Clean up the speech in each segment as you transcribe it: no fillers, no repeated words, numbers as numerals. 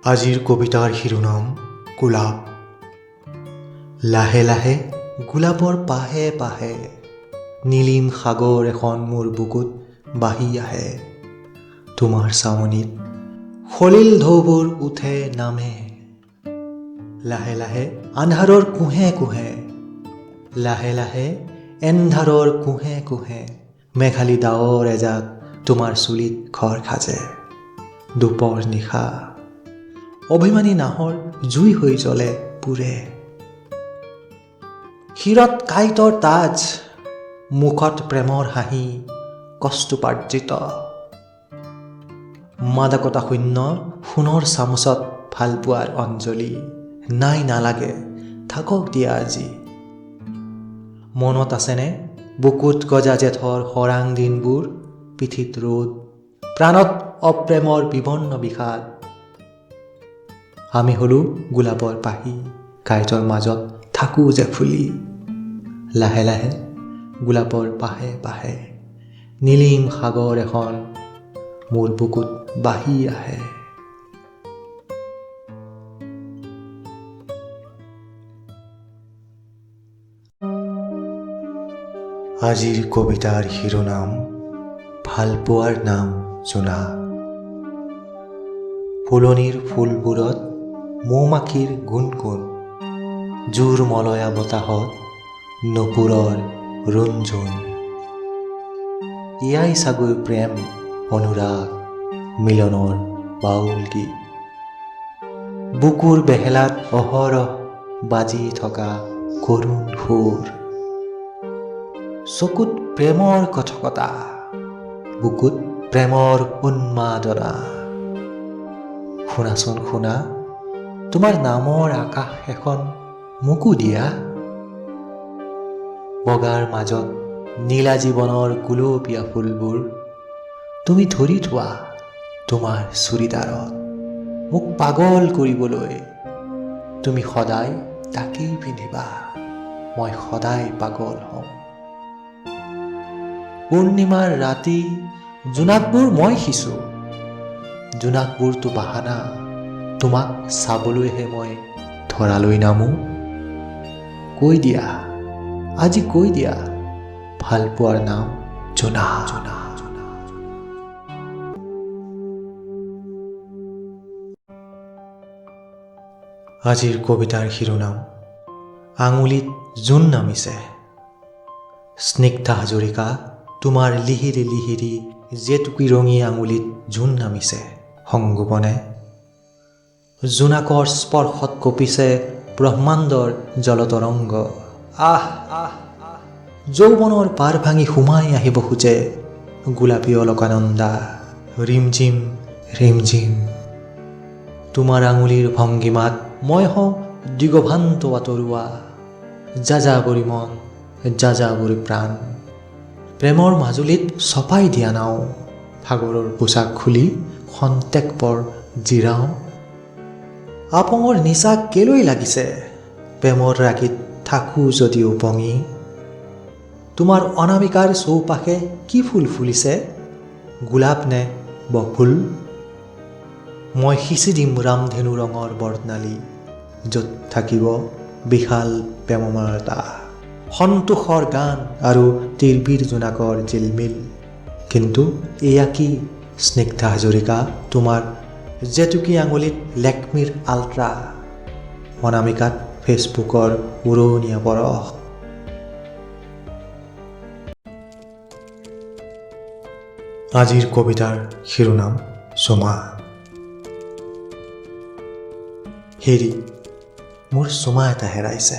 আজিৰ কবিতাৰ শিৰোনাম গোলাপ। লাহে লাহে গোলাপৰ পাহে পাহে নীলিম সাগৰ এখন মোৰ বুকুত বাঢ়ি আহে। তোমাৰ চাৱনিত সলিল ঢৌবোৰ উঠে নামে। লাহে লাহে আন্ধাৰৰ কোহে কোহে, লাহে লাহে এন্ধাৰৰ কোহে কোহে মেঘালী ডাৱৰ এজাক তোমাৰ চুলিত খৰ খাজে। দুপৰ নিশা অভিমানী নাহৰ জুই হৈ জ্বলে পুৰে। শিৰত কাঁইটৰ তাজ, মুখত প্ৰেমৰ হাঁহি কষ্টোপাৰ্জিত। মাদকতা শূন্য সোণৰ চামুচত ভালপোৱাৰ অঞ্জলি। নাই নালাগে থাকক দিয়া আজি। মনত আছেনে বুকুত গজা জেঠৰ খৰাং দিনবোৰ, পিঠিত ৰ'দ, প্ৰাণত অপ্ৰেমৰ বিবৰ্ণ বিষাদ। আমি হলো গোলাপৰ পাহি, কাঁইটৰ মাজত থাকো যে ফুলি। লাহে লাহে গোলাপৰ পাহে পাহে নীলিম সাগৰ এখন মোৰ বুকুত বাঢ়ি আহে। আজিৰ কবিতাৰ শিৰোনাম ভালপোৱাৰ নাম জোনা। ফুলনিৰ ফুলবোৰত মৌমাখিৰ গুণগুণ, জোৰ মলয়া বতাহত নপুৰৰ ৰুণঝুন। এয়াই চাগৈ প্ৰেম অনুৰাগ মিলনৰ বাউল গীত। বুকুৰ বেহেলাত অহৰহ বাজি থকা কৰুণ সুৰ। চকুত প্ৰেমৰ কথকতা, বুকুত প্ৰেমৰ উন্মাদনা। শুনাচোন শুনা, তোমাৰ নামৰ আকাশ এখন মোকো দিয়া। বগাৰ মাজত নীলা জীৱনৰ গুলপীয়া ফুলবোৰ তুমি ধৰি থোৱা তোমাৰ চুৰিদাৰত মোক পাগল কৰিবলৈ। তুমি সদায় তাকেই পিন্ধিবা, মই সদায় পাগল হ'ম। পূৰ্ণিমাৰ ৰাতি জোনাকবোৰ মই সিঁচো, জোনাকবোৰতো বাহানা, তোমাক চাবলৈহে মই ধৰালৈ নামো। কৈ দিয়া আজি কৈ দিয়া ভালপোৱাৰ নাম জোনা। আজিৰ কবিতাৰ শিৰোনাম আঙুলিত জোন নামিছে। স্নিগ্ধা হাজৰিকা, তোমাৰ লিহিৰি লিহিৰি জেতুকী ৰঙী আঙুলিত জোন নামিছে সংগোপনে। জোনাকৰ স্পৰ্শত কঁপিছে ব্ৰহ্মাণ্ডৰ জলতৰংগ। আহ আহ যৌৱনৰ পাৰ ভাঙি সোমাই আহিব খোজে গোলাপী অলকানন্দা। ৰিমঝিম ৰিমঝিম তোমাৰ আঙুলিৰ ভংগীমাত মই হওঁ দিগভান্ত আঁতৰোৱা। যাযাবৰী মন, যাযাবৰী প্ৰাণ, প্ৰেমৰ মাজুলীত চপাই দিয়া নাও। সাগৰৰ পোচাক খুলি খন্তেক পৰ জিৰাও। আপঙৰ নিচা কেলৈ লাগিছে, প্ৰেমৰ ৰাগীত থাকোঁ যদি উপঙি। তোমাৰ অনামিকাৰ চৌপাশে কি ফুল ফুলিছে, গোলাপ নে বকুল। মই সিঁচি দিম ৰামধেনু ৰঙৰ বৰ্ণালী, য'ত থাকিব বিশাল প্ৰেমময়তা। সন্তোষৰ গান আৰু তিৰবিৰ জোনাকৰ জিলমিল। কিন্তু এয়া কি স্নিগ্ধা হাজৰিকা, তোমাৰ জেতুকী আঙুলিত লেকমিৰ আল্ট্ৰা, অনামিকাত ফেচবুকৰ উৰণীয়া বৰষ। আজিৰ কবিতাৰ শিৰোনাম চুমা। হেৰি মোৰ চুমা এটা হেৰাইছে,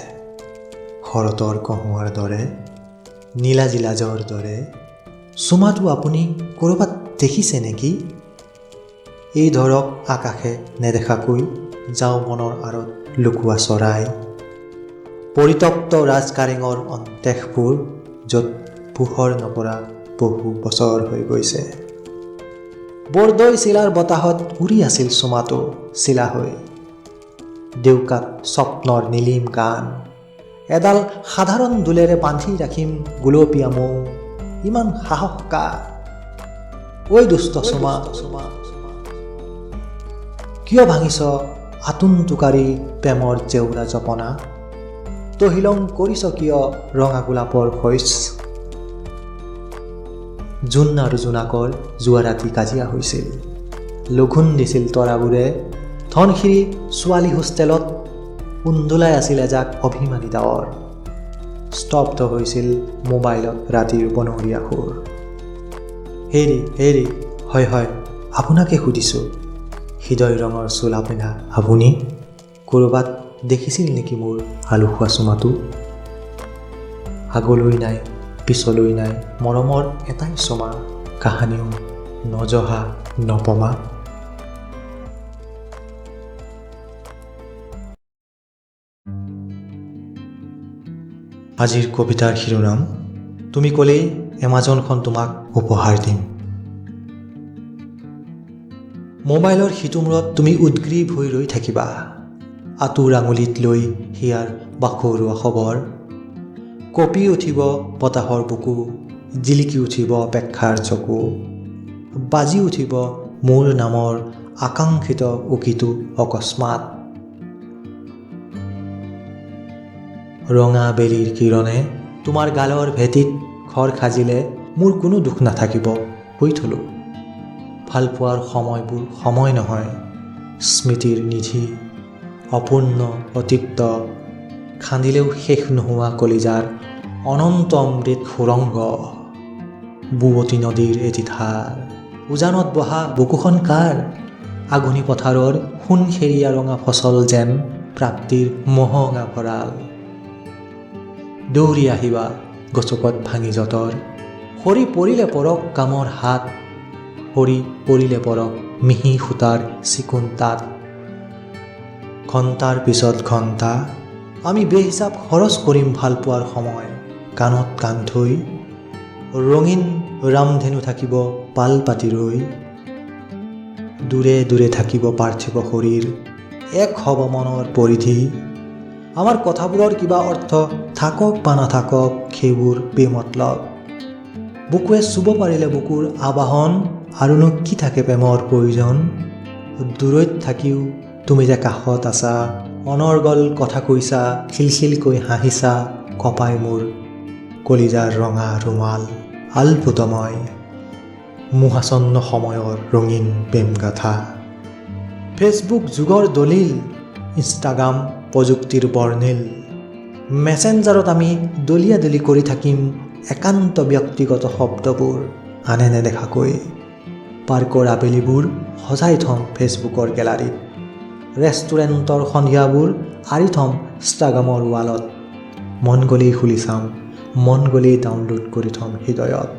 শৰতৰ কহুৱাৰ দৰে, নীলাজিলাজৰ দৰে। চুমাটো আপুনি ক'ৰবাত দেখিছে নেকি? এই ধৰক আকাশে নেদেখাকৈ যাওঁ মনৰ আঁৰত লুকুৱা চৰাই। পৰিতপ্ত ৰাজকাৰেঙৰ অন্তেশবোৰ, য'ত পোহৰ নপৰা বহু বছৰ হৈ গৈছে। বৰদৈ চিলাৰ বতাহত উৰি আছিল চুমাটো চিলা হৈ। ডেউকাত স্বপ্নৰ নীলিম গান, এডাল সাধাৰণ দোলেৰে বান্ধি ৰাখিম গুলপীয়া মৌ। ইমান সাহস কাৰ, ঐ দুষ্ট চুমা। কিয় ভাঙিছ আতুনটোকাৰী প্ৰেমৰ জেউৰা জপনা? তহিলং কৰিছ কিয় ৰঙা গোলাপৰ শইচ? জোন আৰু জোনাকৰ যোৱা ৰাতি কাজিয়া হৈছিল। লঘোণ দিছিল তৰাবোৰে। ধনশিৰি ছোৱালী হোষ্টেলত উন্দোলাই আছিল এজাক অভিমানী ডাৱৰ। স্তব্ধ হৈছিল মোবাইলত ৰাতিৰ বনৰীয়া সুৰ। হেৰি হয় আপোনাকে সুধিছোঁ, হৃদয় ৰঙৰ চোলা পিন্ধা আপুনি ক'ৰবাত দেখিছিল নেকি মোৰ আলুখোৱা চুমাটো? আগলৈ নাই পিছলৈ নাই মৰমৰ এটাই চমা, কাহানিও নজহা নপমা। আজিৰ কবিতাৰ শিৰোনাম, তুমি ক'লেই এমাজনখন তোমাক উপহাৰ দিম। মোবাইলৰ সিটোমূৰত তুমি উদ্গ্ৰীৱ হৈ ৰৈ থাকিবা, আঁতুৰ আঙুলিত লৈ হিয়াৰ বাখৰুৱা খবৰ। কঁপি উঠিব বতাহৰ বুকু, জিলিকি উঠিব অপেক্ষাৰ চকু, বাজি উঠিব মোৰ নামৰ আকাংক্ষিত উকিটো অকস্মাত। ৰঙা বেলিৰ কিৰণে তোমাৰ গালৰ ভেটিত ঘৰ সাজিলে মোৰ কোনো দুখ নাথাকিব, শুই থলোঁ। ভালপোৱাৰ সময়বোৰ সময় নহয়, স্মৃতিৰ নিধি, অপূৰ্ণ অতিক্ত, খান্দিলেও শেষ নোহোৱা কলিজাৰ অনন্ত অমৃত সুৰংগ। বুৱতী নদীৰ এটি ধাৰ, উজানত বহা বুকুখন কাৰ? আগুনি পথাৰৰ সোণসেৰীয়া ৰঙা ফচল যেন প্ৰাপ্তিৰ মহঙা ভঁৰাল। দৌৰি আহিবা গছকত ভাঙি যঁতৰ, সৰি পৰিলে পৰক কামৰ হাত, সৰি পৰিলে পৰক মিহি সূতাৰ চিকুণ তাত। ঘণ্টাৰ পিছত ঘণ্টা আমি বেহিচাপ খৰচ কৰিম ভালপোৱাৰ সময়, কাণত কাণ থৈ ৰঙীন ৰামধেনু থাকিব পাল পাতি ৰৈ। দূৰে দূৰে থাকিব পাৰ্থিৱ শৰীৰ, এক হ'ব মনৰ পৰিধি। আমাৰ কথাবোৰৰ কিবা অৰ্থ থাকক বা নাথাকক সেইবোৰ বেমতলব। বুকুৱে চুব পাৰিলে বুকুৰ আবাহন, আৰুনো কি থাকে প্ৰেমৰ প্ৰয়োজন। দূৰৈত থাকিও তুমি যে কাষত আছা, অনৰ্গল কথা কৈছা, খিলখিলকৈ হাঁহিছা, কপাই মোৰ কলিজাৰ ৰঙা ৰুমাল আলপুতময়। মোহাচন্ন সময়ৰ ৰঙীন প্ৰেমগাথা, ফেচবুক যুগৰ দলিল, ইনষ্টাগ্ৰাম প্ৰযুক্তিৰ বৰ্ণিল। মেছেঞ্জাৰত আমি দলিয়া দলি কৰি থাকিম একান্ত ব্যক্তিগত শব্দবোৰ আনে নেদেখাকৈ। পাৰ্কৰ আবেলিবোৰ সজাই থ'ম ফেচবুকৰ গেলাৰীত, ৰেষ্টুৰেণ্টৰ সন্ধিয়াবোৰ আঁৰি থ'ম ইনষ্টাগ্ৰামৰ ৱালত। মন গ'লেই খুলি চাম, মন গ'লেই ডাউনলোড কৰি থ'ম হৃদয়ত।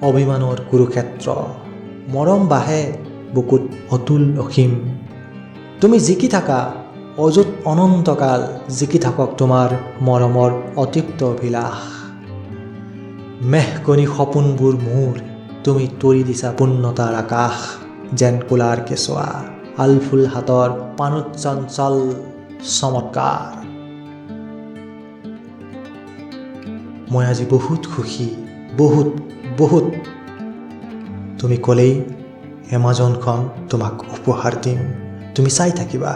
অভিমানৰ কুৰুক্ষেত্ৰ, মৰম বাঢ়ে বুকুত অতুল অসীম। তুমি জিকি থাকা অযুত অনন্তকাল, জিকি থাকক তোমাৰ মৰমৰ অতিপ্ত অভিলাষ। মেহগনি সপোনবোৰ মোৰ, তুমি তৰি দিছা পূৰ্ণতাৰ আকাশ। যেন কোলাৰ কেঁচুৱা, আলফুল হাতৰ পানুত চঞ্চল চমৎকাৰ। মই আজি বহুত সুখী, বহুত বহুত। তুমি ক'লেই এমাজনখন তোমাক উপহাৰ দিম, তুমি চাই থাকিবা।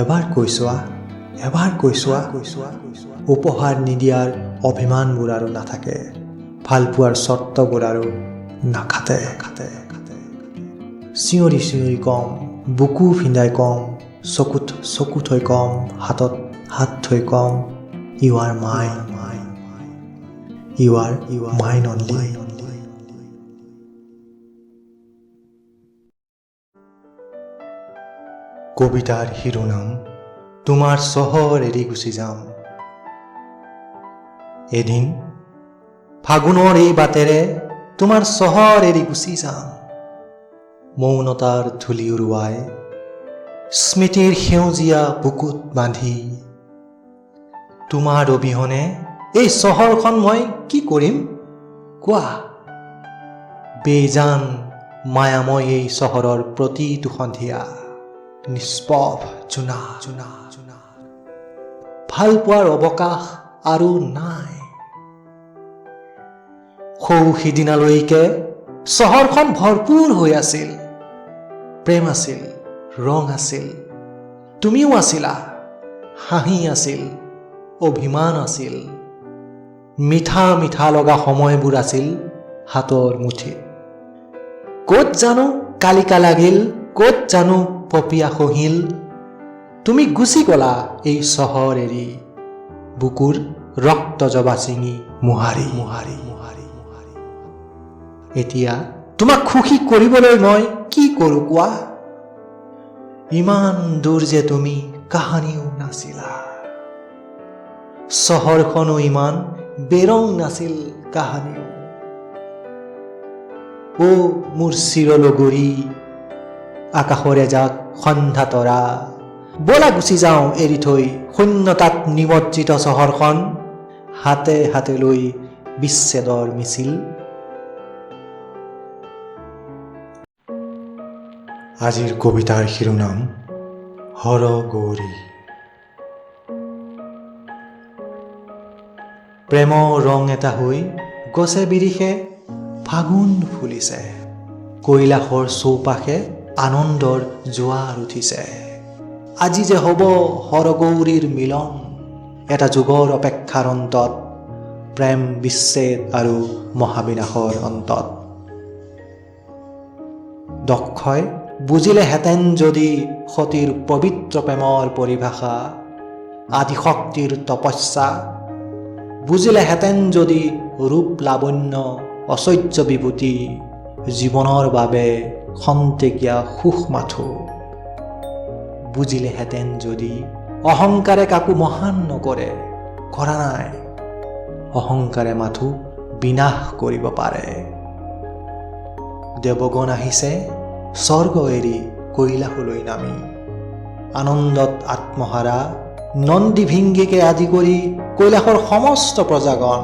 এবাৰ কৈ চোৱা, উপহাৰ নিদিয়াৰ অভিমানবোৰ আৰু নাথাকে, ভালপোৱাৰ চৰ্তবোৰ আৰু নাখাতে। চিঞৰি চিঞৰি কম, বুকু ফিন্দাই কম, চকুত চকু থৈ কম, হাতত হাত থৈ কম, you are mine, you are mine only. কবিতাৰ শিৰোনাম, তোমাৰ চহৰ এৰি গুচি যাম। এদিন ফাগুনৰ এই বাটেৰে তোমাৰ চহৰ এৰি গুচি যাম। মৌনতাৰ ধূলি উৰুৱাই স্মৃতিৰ সেউজীয়া বুকুত বান্ধি। তোমাৰ অবিহনে এই চহৰখন মই কি কৰিম কোৱা? বেজান মায়াময় এই চহৰৰ প্ৰতিটো সন্ধিয়া, নিষ্পভ জোনা। ভাল পোৱাৰ অৱকাশ আৰু নাই। সৌ সিদিনালৈকে চহৰখন ভৰপূৰ হৈ আছিল, প্ৰেম আছিল, ৰং আছিল, তুমিও আছিলা, হাঁহি আছিল, অভিমান আছিল, মিঠা মিঠা লগা সময়বোৰ আছিল হাতৰ মুঠিত। ক'ত জানো কালিকা লাগিল, ক'ত জানো পপীয়া খহিল, তুমি গুচি গলা এই চহৰ এৰি, বুকুৰ ৰক্ত জবা ছিঙি মোহাৰি মোহাৰি মোহাৰি মোহাৰি। এতিয়া তোমাক সুখী কৰিবলৈ মই কি কৰোঁ কোৱা? ইমান দূৰ যে তুমি কাহানিও নাছিলা, চহৰখনো ইমান বেৰং নাছিল কাহানিও। অ মোৰ চিৰলগৰী, আকাশৰ এজাক সন্ধ্যা তৰা, বলা গুচি যাওঁ এৰি থৈ শূন্যতাত নিমজ্জিত চহৰখন, হাতে হাতে লৈ বিচ্ছেদৰ মিছিল। আজিৰ কবিতাৰ শিৰোনাম হৰগৌৰী। প্ৰেমৰ ৰং এটা হৈ গছে বিৰিষে ফাগুন ফুলিছে, কৈলাশৰ চৌপাশে আনন্দৰ জোৱাৰ উঠিছে। আজি যে হ'ব হৰগৌৰীৰ মিলন, এটা যুগৰ অপেক্ষাৰ অন্তত, প্ৰেম বিচ্ছেদ আৰু মহাবিনাশৰ অন্তত। দক্ষই বুজিলেহেঁতেন যদি সতীৰ পবিত্ৰ প্ৰেমৰ পৰিভাষা, আদিশক্তিৰ তপস্যা, বুজিলেহেঁতেন যদি ৰূপ লাৱণ্য অচহ্য বিভূতি, জীৱনৰ বাবে খন্তেকীয়া সুখ মাথো, বুজিলেহেঁতেন যদি অহংকাৰে কাকো মহান নকৰে, কৰা নাই, অহংকাৰে মাথো বিনাশ কৰিব পাৰে। দেৱগণ আহিছে স্বৰ্গ এৰি কৈলাশলৈ নামি, আনন্দত আত্মহাৰা নন্দী ভিংগীকে আদি কৰি কৈলাশৰ সমস্ত প্ৰজাগণ,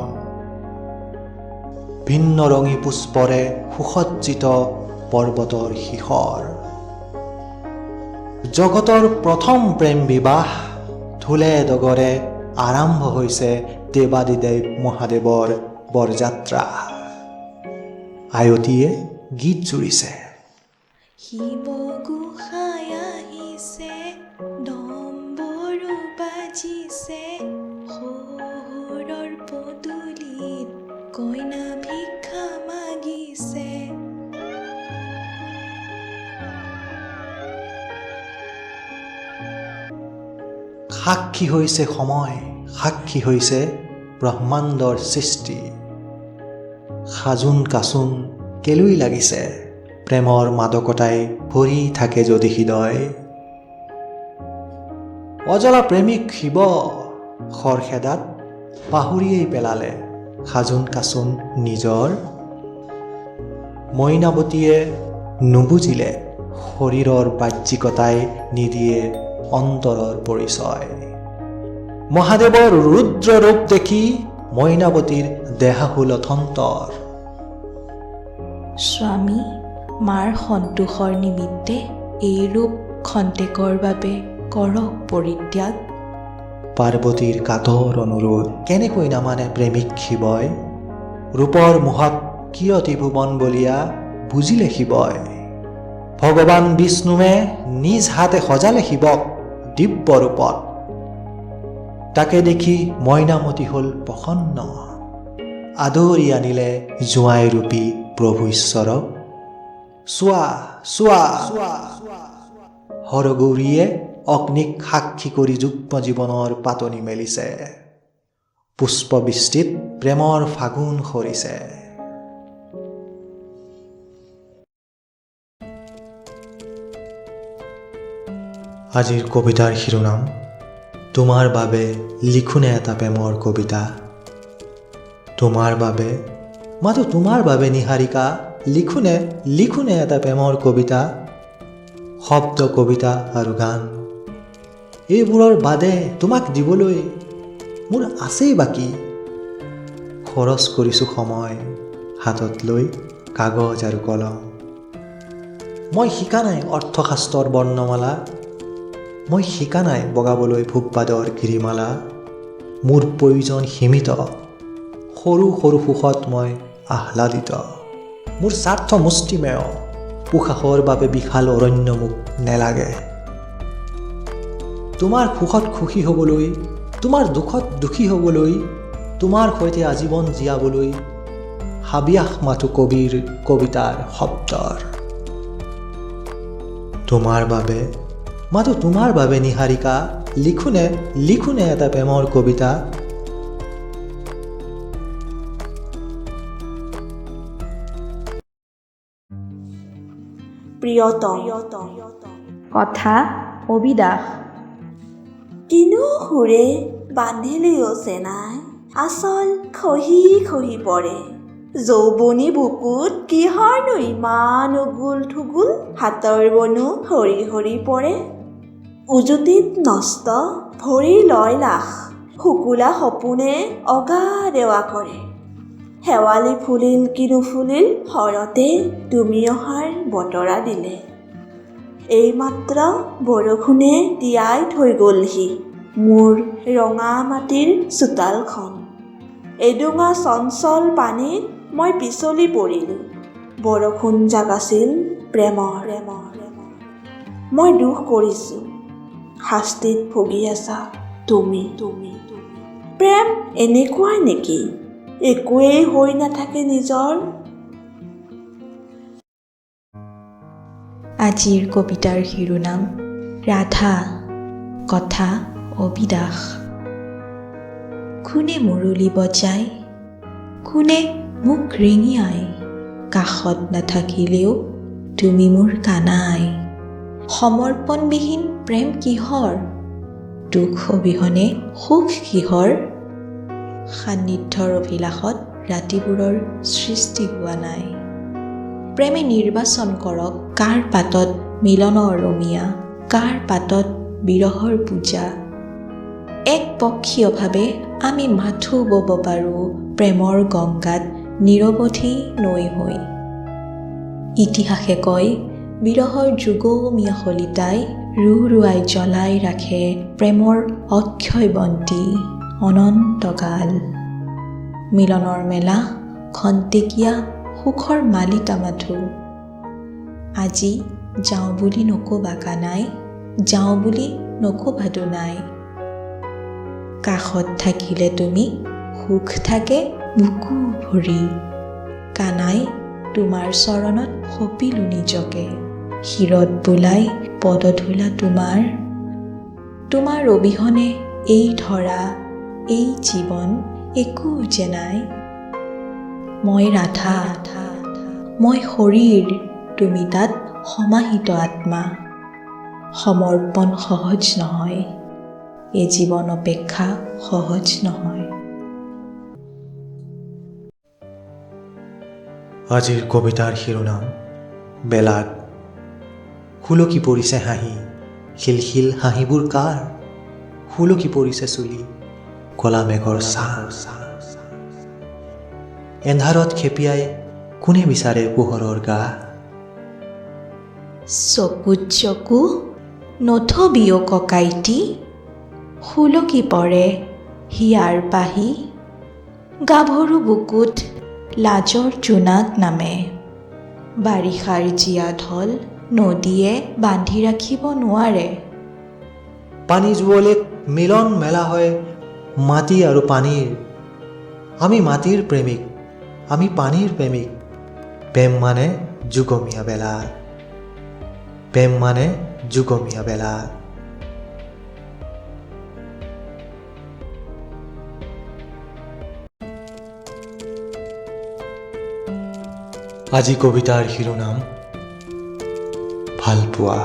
ভিন্ন ৰঙী পুষ্পৰে সুসজ্জিত পৰ্বতৰ শিখৰ। জগতৰ প্ৰথম প্ৰেম বিবাহ ঢোলে ডগৰে আৰম্ভ হৈছে দেৱাদিদেৱ মহাদেৱৰ বৰযাত্ৰা। আয়তীয়ে গীত জুৰিছে। শিৱ গোসাঁই আহিছে, ডম্বৰু বাজিছে, শহুৰৰ পদূলিত কইনা ভিক্ষা মাগিছে। সাক্ষী হৈছে সময়, সাক্ষী হৈছে ব্ৰহ্মাণ্ডৰ সৃষ্টি। সাজোন কাচোন কেলৈ লাগিছে, প্ৰেমৰ মাদকতাই ভৰি থাকে যদি হৃদয়। অজলা প্ৰেমিক শিৱ খৰখেদাত পাহৰিয়েই পেলালে সাজোন কাচোন নিজৰ। মইনাৱতীয়ে নুবুজিলে শৰীৰৰ বাহ্যিকতাই নিদিয়ে অন্তৰৰ পৰিচয়। মহাদেৱৰ ৰুদ্ৰ ৰূপ দেখি মইনাৱতীৰ দেহাহুল অথন্তৰ। স্বামী মাৰ সন্তোষৰ নিমিত্তে এই ৰূপ খন্তেকৰ বাবে কৰক পৰিত্যাগ। পাৰ্বতীৰ কাতৰ অনুৰোধ কেনেকৈ নামানে প্ৰেমিক শিৱই, ৰূপৰ মোহত কিয় ত্ৰিভুৱন বলীয়া বুজিলে শিৱই। ভগৱান বিষ্ণুৱে নিজ হাতে সজালে শিৱক দিব্য ৰূপত, তাকে দেখি মইনামতী হ'ল প্ৰসন্ন, আদৰি আনিলে জোঁৱাই ৰূপী প্ৰভু ঈশ্বৰক। চোৱা চোৱা হৰগৌৰীয়ে অগ্নিক সাক্ষী কৰি যুগ্ম জীৱনৰ পাতনি মেলিছে, পুষ্পবৃষ্টিত প্ৰেমৰ ফাগুন সৰিছে। আজিৰ কবিতাৰ শিৰোনাম তোমাৰ বাবে লিখোনে এটা প্ৰেমৰ কবিতা। তোমাৰ বাবে, মাথো তোমাৰ বাবে নিহাৰিকা, লিখোনে এটা প্ৰেমৰ কবিতা। শব্দ কবিতা আৰু গান এইবোৰৰ বাদে তোমাক দিবলৈ মোৰ আছেই বাকী। খৰচ কৰিছোঁ সময় হাতত লৈ কাগজ আৰু কলম। মই শিকা নাই অৰ্থশাস্ত্ৰৰ বৰ্ণমালা, মই শিকা নাই বগাবলৈ ভোগবাদৰ গিৰিমালা। মোৰ প্ৰয়োজন সীমিত, সৰু সৰু সুখত মই আহ্লাদিত। মোৰ স্বাৰ্থ মুষ্টিমেয়, উশাহৰ বাবে বিশাল অৰণ্য মোক নেলাগে। তোমাৰ সুখত সুখী হ'বলৈ, তোমাৰ দুখত দুখী হ'বলৈ, তোমাৰ সৈতে আজীৱন জীয়াবলৈ হাবিয়াস মাথো কবিৰ কবিতাৰ শব্দৰ। তোমাৰ বাবে মাথো তোমাৰ বাবে নিহাৰিকা, লিখোনে এটা প্ৰেমৰ কবিতা। প্ৰিয়তম কথা অবিদাস। কিনো সুৰে বান্ধিলেও চেনাই, আচল খহি খহি পৰে। যৌৱনী বুকুত কিহৰনো ইমান উগুল থুগুল, হাতৰ বনো সৰি সৰি পৰে। উজুতিত নষ্ট ভৰি লয় লাখ, শুকুলা সপোনে অগা দেৱা কৰে। শেৱালি ফুলিল কি নুফুলিল, শৰতে তুমি অহাৰ বতৰা দিলে। এইমাত্ৰ বৰষুণে তিয়াই থৈ গ'লহি মোৰ ৰঙা মাটিৰ চোতালখন। এডোঙা চঞ্চল পানীত মই পিছলি পৰিলোঁ, বৰষুণ জাক আছিল প্ৰেমৰ। মই দুখ কৰিছোঁ, শাস্তিত ভুগি আছা তুমি। প্ৰেম এনেকুৱাই নেকি, একোৱেই হৈ নাথাকে নিজৰ? আজিৰ কবিতাৰ শিৰোনাম ৰাধা, কথা অবিদাস। কোনে মুৰুলি বজায়, কোনে মোক ৰিঙিয়াই, কাষত নাথাকিলেও তুমি মোৰ কানাই। সমৰ্পণবিহীন প্ৰেম কিহৰ, দুখ অবিহনে সুখ কিহৰ? সান্নিধ্যৰ অভিলাষত ৰাতিবোৰৰ সৃষ্টি হোৱা নাই। প্ৰেমে নিৰ্বাচন কৰক কাৰ পাতত মিলনৰ ৰমীয়া, কাৰ পাতত বিৰহৰ পূজা। একপক্ষীয়ভাৱে আমি মাথো বব পাৰোঁ প্ৰেমৰ গংগাত নিৰৱধি নৈ হৈ। ইতিহাসে কয় বিৰহৰ যুগমীয়া শলিতাই ৰুৱাই জ্বলাই ৰাখে প্ৰেমৰ অক্ষয় বন্তি অনন্তকাল। মিলনৰ মেলা খন্তেকীয়া সুখৰ মালিতা মাথো। আজি যাওঁ বুলি নক'বা কানাই, যাওঁ বুলি নক'বা দুনাই। কাষত থাকিলে তুমি সুখ থাকে বুকু ভৰি। কানাই তোমাৰ চৰণত সঁপিলো নিজকে, শিৰত বোলাই পদধূলা তোমাৰ অবিহনে এই ধৰা এই জীৱন একো যে নাই। মই ৰাধা, মই শৰীৰ, তুমি তাত সমাহিত আত্মা। সমৰ্পণ সহজ নহয়, এই জীৱন অপেক্ষা সহজ নহয়। আজিৰ কবিতাৰ শিৰোনাম বেলাত। সুলকি পৰিছে হাঁহি, খিলখিল হাঁহিবোৰ কাৰ? সুলকি পৰিছে চুলি, কলা মেঘৰ ছাঁ। এন্ধাৰত খেপিয়াই কোনে বিচাৰে পোহৰৰ গা? চকুত চকু নথবিও ককাইটি, সুলকি পৰে হিয়াৰ পাহি। গাভৰু বুকুত লাজৰ জোনাক নামে, বাৰিষাৰ জীয়া ঢল নদীয়ে বান্ধি ৰাখিব নোৱাৰে। পানী যুৱলিত মিলন মেলা হয় মাটি আৰু পানীৰ। আমি মাটিৰ প্ৰেমিক, আমি পানীৰ প্ৰেমিক। প্ৰেম মানে যুগমীয়া বেলা, প্ৰেম মানে যুগমীয়া বেলা। আজি কবিতাৰ শিৰোনাম ভালপোৱা।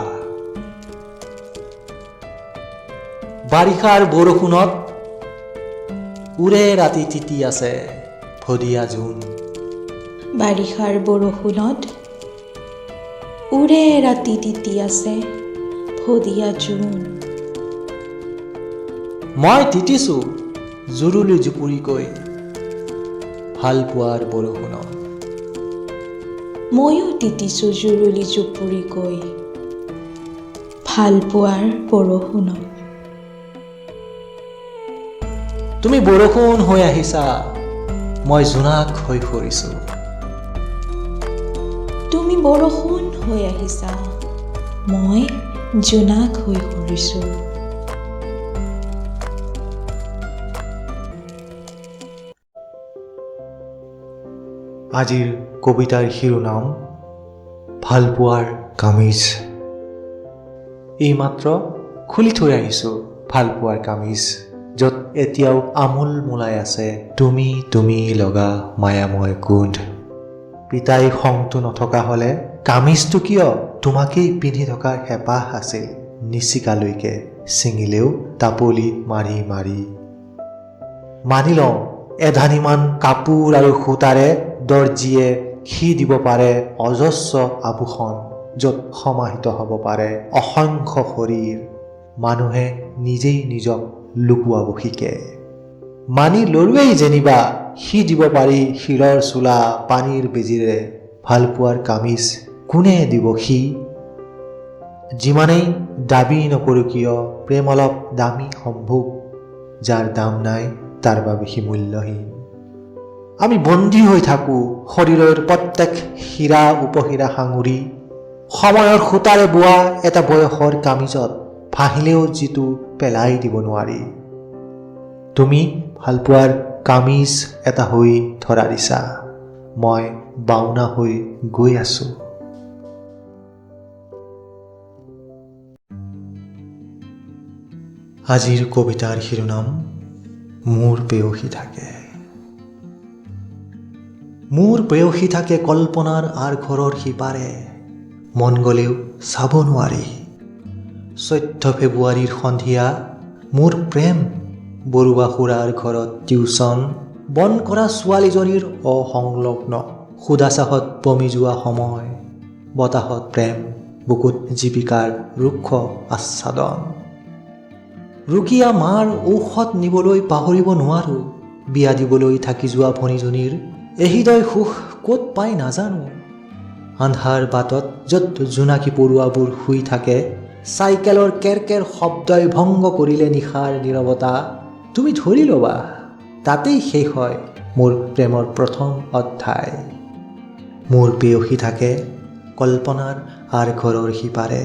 বাৰিষাৰ বৰষুণত উৰে ৰাতি তিতি আছে ভদিয়া জোন। বাৰিষাৰ বৰষুণত উৰে ৰাতি তিতি আছে ভদিয়া জোন। মই তিতিছোঁ জুৰুলি জুপুৰিকৈ ভালপোৱাৰ বৰষুণত। ময়ো তিতিছোঁ জুৰুলি জুপুৰিকৈ ভালপোৱাৰ বৰষুণত। তুমি বৰষুণ হৈ আহিছা, মই জোনাক হৈ পৰিছোঁ। তুমি বৰষুণ হৈ আহিছা, মই জোনাক হৈ সৰিছোঁ। আজিৰ কবিতাৰ শিৰোনাম ভালপোৱাৰ কামিজ। এইমাত্ৰ খুলি থৈ আহিছোঁ ভালপোৱাৰ কামিজ, য'ত এতিয়াও আমোল মোলাই আছে তুমি তুমি লগা মায়াময় গোন্ধ। পিতাই খংটো নথকা হ'লে কামিজটো কিয় তোমাকেই পিন্ধি থকাৰ হেঁপাহ আছিল নিচিকালৈকে ছিঙিলেও টাপলি মাৰি মাৰি। মানি লওঁ এধানিমান কাপোৰ আৰু সূতাৰে দৰ্জীয়ে সি দিব পাৰে অজস্ৰ আভূষণ, য'ত সমাহিত হ'ব পাৰে অসংখ্য শৰীৰ। মানুহে নিজেই নিজক লুকুৱাব শিকে। মানি লৰোৱেই যেনিবা সি দিব পাৰি শিলৰ চোলা পানীৰ বেজিৰে, ভালপোৱাৰ কামিজ কোনে দিব সি? যিমানেই দাবী নকৰোঁ কিয় প্ৰেম অলপ দামী সম্ভোগ, যাৰ দাম নাই তাৰ বাবে সি মূল্যহীন। আমি বন্দী হৈ থাকোঁ শৰীৰৰ প্ৰত্যেক হীৰা উপহীৰা সাঙুৰি, সময়ৰ সূতাৰে বোৱা এটা বয়সৰ কামিজত ভাহিলেও যিটো পেলাই দিব নোৱাৰি। তুমি ভালপোৱাৰ কামিজ এটা হৈ ধৰা দিছা, মই বাওনা হৈ গৈ আছোঁ। আজিৰ কবিতাৰ শিৰোনাম মোৰ প্ৰেয়সী থাকে। মোৰ প্ৰেয়সী থাকে কল্পনাৰ আঁৰঘৰৰ সিপাৰে, মন গ'লেও চাব নোৱাৰি। 14 ফেব্ৰুৱাৰীৰ সন্ধিয়া মোৰ প্ৰেম বৰুৱা খুৰাৰ ঘৰত টিউচন, বন কৰা ছোৱালীজনীৰ অসংলগ্ন সুদা চাহত বমি যোৱা সময়, বতাহত প্ৰেম বুকুত জীৱিকাৰ ৰুক্ষ আচ্ছাদন। ৰুগীয়া মাৰ ঔষধ নিবলৈ পাহৰিব নোৱাৰোঁ, বিয়া দিবলৈ থাকি যোৱা ভনীজনীৰ এহৃদয় সুখ ক'ত পাই নাজানো। আন্ধাৰ বাটত য'ত জোনাকী পৰুৱাবোৰ শুই থাকে, চাইকেলৰ কেৰকেৰ শব্দই ভংগ কৰিলে নিশাৰ নীৰৱতা, তুমি ধৰি ল'বা তাতেই শেষ হয় মোৰ প্ৰেমৰ প্ৰথম অধ্যায়। মোৰ প্ৰেয়সী থাকে কল্পনাৰ আঁৰঘৰৰ সিপাৰে,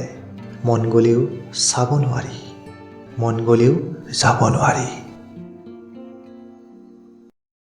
মন গ'লেও চাব নোৱাৰি, মন গ'লেও যাব নোৱাৰি।